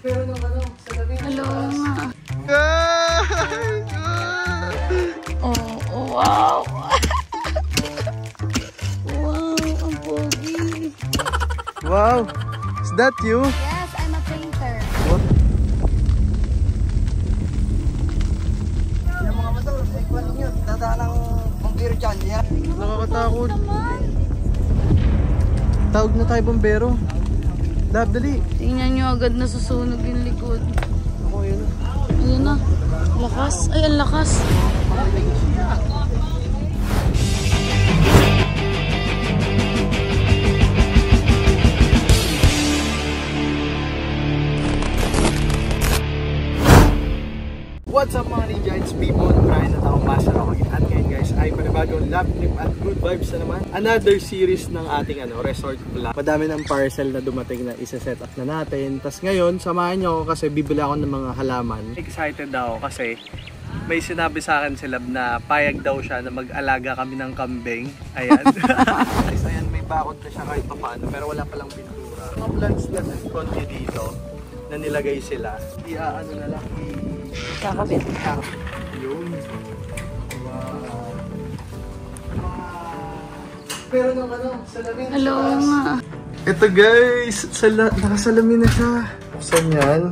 Pero nung ano, salamin. Hello nga. Guys! Oh, wow! Wow, ang pogi. Wow! Is that you? Yes, I'm a painter. What? Yung mga motor, may kwento nyo, dadaan ng bumbero dyan, yan. Nakakatakot. Tawag na tayo bumbero. Lab, dali. Tingnan nyo agad na susunog yung likod. Ako, yun. Ayun na. Lakas. Ay, ang lakas. What's up mga ninja? It's people. Brian at ako, Master ako. At ngayon guys, ay panibagong lap trip at good vibes na naman. Another series ng ating resort vlog. Madami ng parcel na dumating na isa-set up na natin. Tapos ngayon, samahan nyo ako kasi bibili ako ng mga halaman. Excited ako kasi may sinabi sa akin si Lab na payag daw siya na mag-alaga kami ng kambing. Ayan. Guys, ayan, may bakod na siya kahit paano pero wala palang pintura. Mga plants na konti dito na nilagay sila. Ano na lang, Kakabit. yun. Wow. Pero nung ano, salamin. Hello nga. Ito guys, nakasalamin na siya. Saan yan?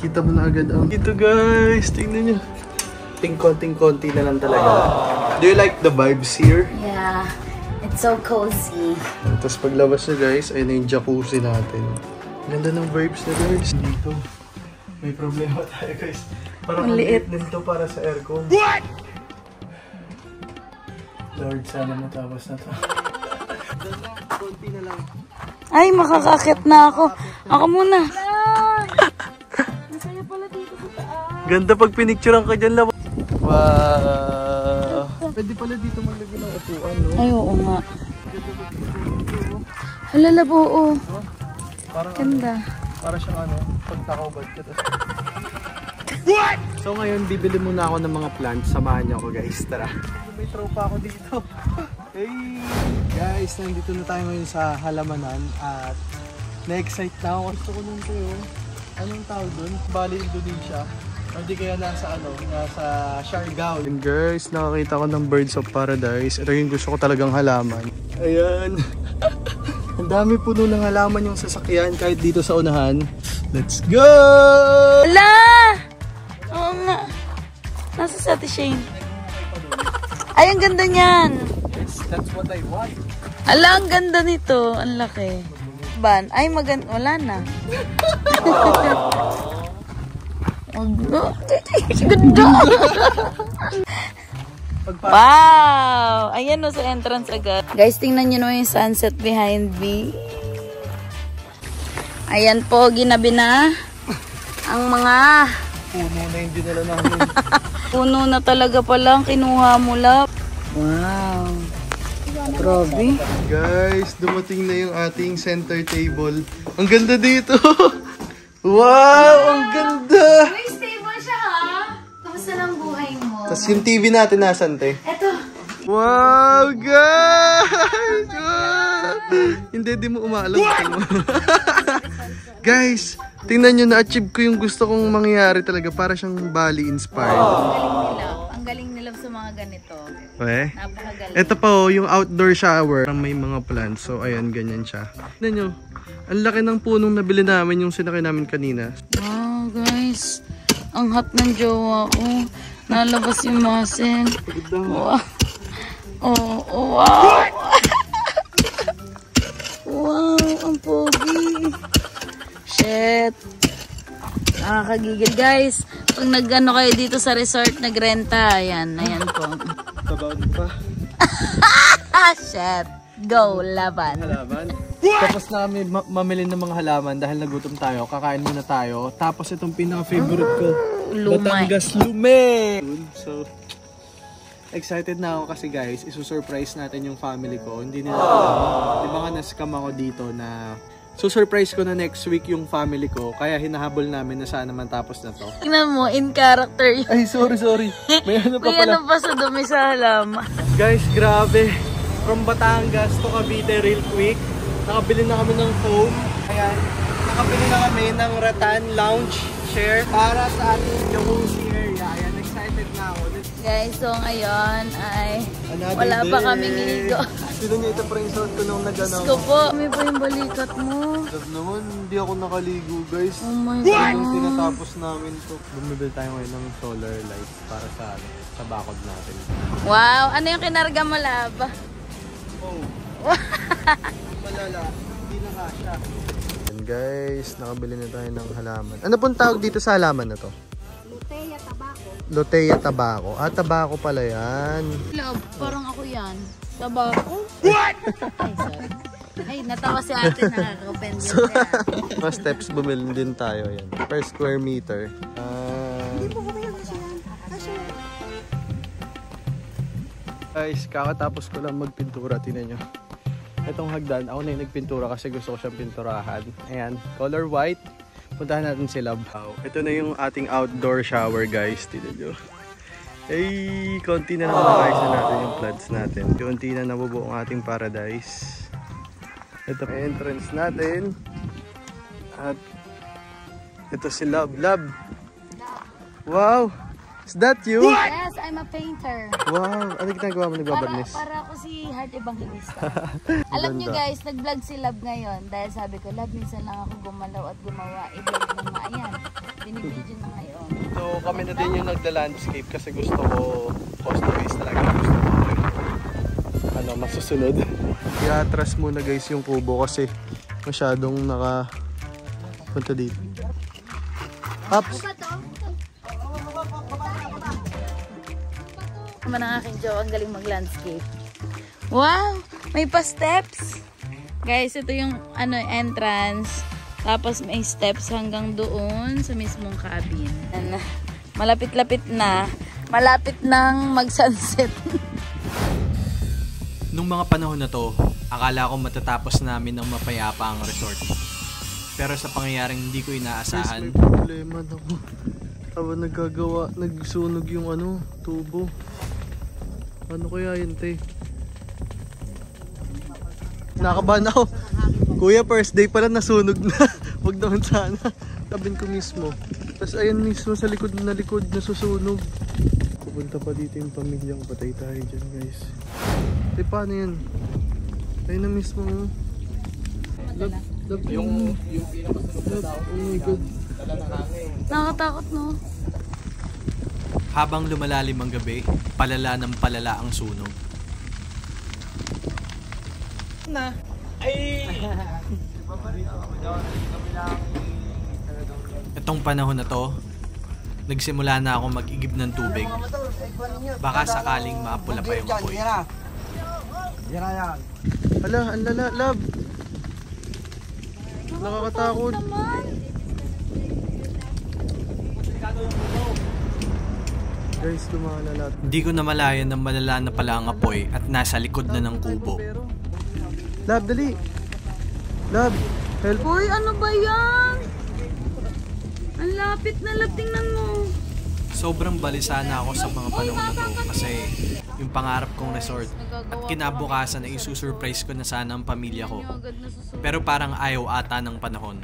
Kita mo na agad ang... Ito guys, tingnan nyo. Konting-konti na lang talaga. Do you like the vibes here? Yeah, it's so cozy. Tapos paglabas na guys, ayun na yung jacuzzi natin. Ganda ng vibes na guys. Dito, may problema tayo guys. Parang ang liit din to para sa aircon. What? Lord, sana matapos na to. Konti na lang. Ay, makakakit na ako. Ako muna. Masaya pala dito sa taas. Ganda pag pinicturean ka dyan, Labo. Wow! Pwede pala dito maglagay ng upuan, no? Ay, oo nga. Halala po, oo. Parang Ganda. para siyang pagtakawbad ka. What? So ngayon, bibili muna ako ng mga plants. Samahan niyo ako guys, tara. May tropa ako dito. Hey! Guys, nandito na tayo ngayon sa halamanan at na-excite na ako. Gusto ko nun kayo. Anong tawag dun? Bali, Indonesia. O di kaya nasa Siargao. And guys, nakakita ko ng birds of paradise. Ito yung gusto ko talagang halaman. Ayan. Ang dami puno ng halaman yung sasakyan kahit dito sa unahan. Let's go! Hala! Oo nga. Nasa si Ate Shane. Ay, ang ganda niyan. Yes, that's what I want. Ala, ang ganda nito. Ang laki. Ban? Ay, maganda. Wala na. Ganda! Wow! Ayan o sa entrance agad. Guys, tingnan nyo naman yung sunset behind me. Ayan po, ginabi na ang mga puno na yung dinala namin. puno na talaga palang kinuha mo, Lap. Wow! Grabe. Guys, dumating na yung ating center table. Ang ganda dito! Wow! Ang ganda! May stable siya ha? Kamusta ng buhay mo? Tapos yung TV natin nasan, te? Eto. Wow, guys! Wow! Hindi, di mo umaalam. Guys, tingnan nyo, na-achieve ko yung gusto kong mangyari talaga. Para siyang Bali inspired. Ang galing nila sa mga ganito. Napakagaling. Ito pa yung outdoor shower. May mga plants. So, ayan, ganyan siya. Tingnan nyo, ang laki ng punong nabili namin yung sinakay namin kanina. Wow, guys. Ang hot ng jowa ko. Nalabas yung muscle. Wow. Oh, wow. Wow, ang pogi. Shit. Nakakagigil, guys. Pag nag-ano kayo dito sa resort, nagrenta. Ayan po. Tabaw pa. Shit. Go, laban. Halaman. Tapos namin mamili ng mga halaman dahil nagutom tayo. Kakain muna tayo. Tapos itong pinaka-favorite ko. Lumay. Batangas Lume. So, excited na ako kasi guys, isusurprise natin yung family ko. Hindi nila alam. Di ba nga na-scam ako dito na susurprise ko na next week yung family ko. Kaya hinahabol namin na sana man tapos na to. Tingnan mo, in character yun. Ay, sorry. May ano pa May pala. ano pa sa dumi sa halaman. Guys, grabe. From Batangas to Cavite real quick. Nakabili na kami ng foam. Ayan. nakabili na kami ng Rattan Lounge Chair para sa ating jacuzzi area. Ayan, excited na ako. Guys, so ngayon ay Another wala pa day. kaming inigo. Sino niya ito pa rin suot ko nung nag-ano? Ko po, kami po yung balikat mo. Love naman, hindi ako nakaligo guys. Oh my Kung God. tinatapos namin to. Bumibili tayo ngayon ng solar lights para sa bakod natin. Wow, ano yung kinarga mo, lab? Oh. Malala, hindi na kasha. And guys, nakabili na tayo ng halaman. Ano pong tawag dito sa halaman na to? Luteya Tabaco. Luteya Tabaco. Ah, tabako pala yan. Lab, parang ako yan. Tabako? What? Ay, sorry. Ay, natawa si ate, nakaka-offend yun. Mga steps bumili din tayo yan. Per square meter. Guys, kakatapos ko lang magpintura. Tingnan nyo. Itong hagdan, ako na yung nagpintura kasi gusto ko siyang pinturahan. Ayan, color white. Puntahan natin si Lab. Ito na yung ating outdoor shower guys. Tingnan nyo. Ay, konti na naman guys na natin yung plants natin. Konti na nabubuo ang ating paradise. Ito ang entrance natin. At ito si Lab. Lab! Wow! Is that you? Yes, I'm a painter. Wow! Ano ginagawa mo? Nagbabarnis? Para ako si Heart Evangelista. Alam nyo guys, nag-vlog si Lab ngayon. Dahil sabi ko, Lab, minsan lang ako gumalaw at gumawa. I-vlog mo nga. Ayan, binibidyo na ngayon. So kami na din yung nagda-landscape kasi gusto ko post-base talaga. Gusto ko masusunod. I-atras muna guys yung kubo kasi masyadong punta dito. Ups! Naman ang aking joke, ang galing mag-landscape. Wow! May pa-steps! Guys, ito yung entrance. Tapos may steps hanggang doon sa mismong cabin. Malapit-lapit na. Malapit nang mag-sunset. Nung mga panahon na to, akala ko matatapos namin ng mapayapa ang resort. Pero sa pangyayaring hindi ko inaasahan, may problema na ako. Habang nagsunog yung tubo. Ano kaya yun, te? Nakabahan ako. Kuya, first day pala nasunog na. Huwag naman sana. Tabin ko mismo. Tapos ayun mismo sa likod nasusunog. Pupunta pa dito yung pamilyang patay tayo dyan, guys. Te, paano yun? Ayun na mismo. Yung oh my God. Nakakatakot, no? habang lumalalim ang gabi, palala ng palala ang sunog. Itong panahon na to, nagsimula na ako mag-igib ng tubig. Baka sakaling maapula pa yung apoy. Hala, ang lala, love. Nakakatakot. Guys, lumalala. Hindi ko namalayan na malala na pala ang apoy at nasa likod na ng kubo. Love, dali. Love, help. Uy, ano ba yan? Ang lapit na lab, tingnan mo. Sobrang balisa na ako sa mga panahon na to kasi yung pangarap kong resort at kinabukasan ay isusurprise ko na sana ang pamilya ko. Pero parang ayaw ata ng panahon.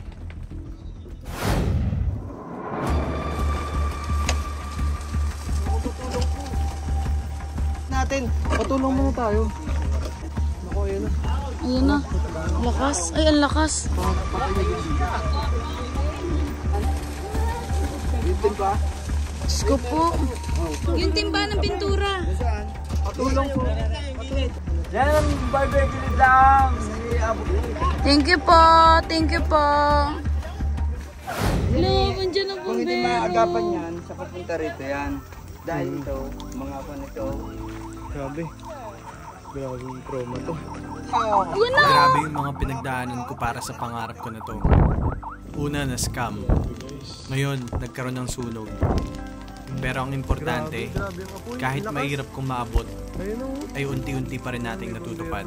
Patulong muna tayo. Naku, ayun na. Ayun na. Lakas. Ay, ang lakas. Yung timba? Diyos ko po. Yung timba ng pintura. Patulong po. Yan ang barbecue lang. Thank you po. Thank you po. Hello, andyan ang Kung hindi bumbero. maagapan yan, sa papunta rito yan. Dahil ito, mga pan ito. Grabe. Grabe yung trauma to. Ayun na. Grabe yung mga pinagdaanan ko para sa pangarap ko na to. Una na scam. Ngayon, nagkaroon ng sunog. Pero ang importante, Grabe yung apoy. kahit Lakas. mahirap kong maabot, Ayun o. ay unti-unti pa rin nating natutupad.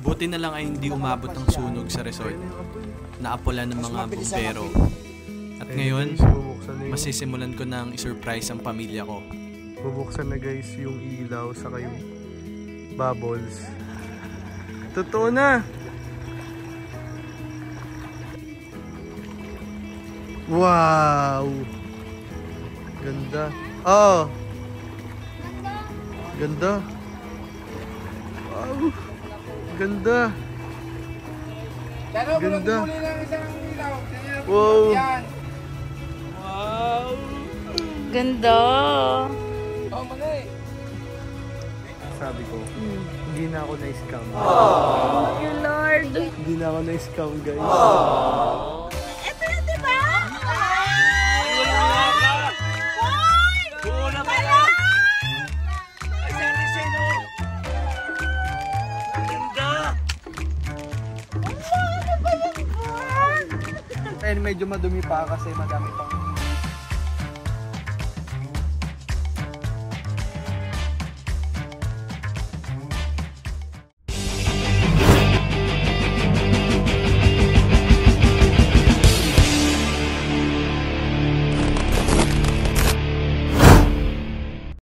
Buti na lang ay hindi umabot ang sunog sa resort. Naapulan ng mga bumbero. At ngayon, masisimulan ko nang isurprise ang pamilya ko. Bubuksan na guys yung ilaw saka yung bubbles. Totoo na! Wow! Ganda. Oh! Ganda. Wow! Ganda. Ganda. Wow! Ganda. Sabi ko, hindi na ako na-scam. Oh, you Lord. Hindi na ako na-scam, guys. Ito yun, diba? And medyo madumi pa kasi madami pang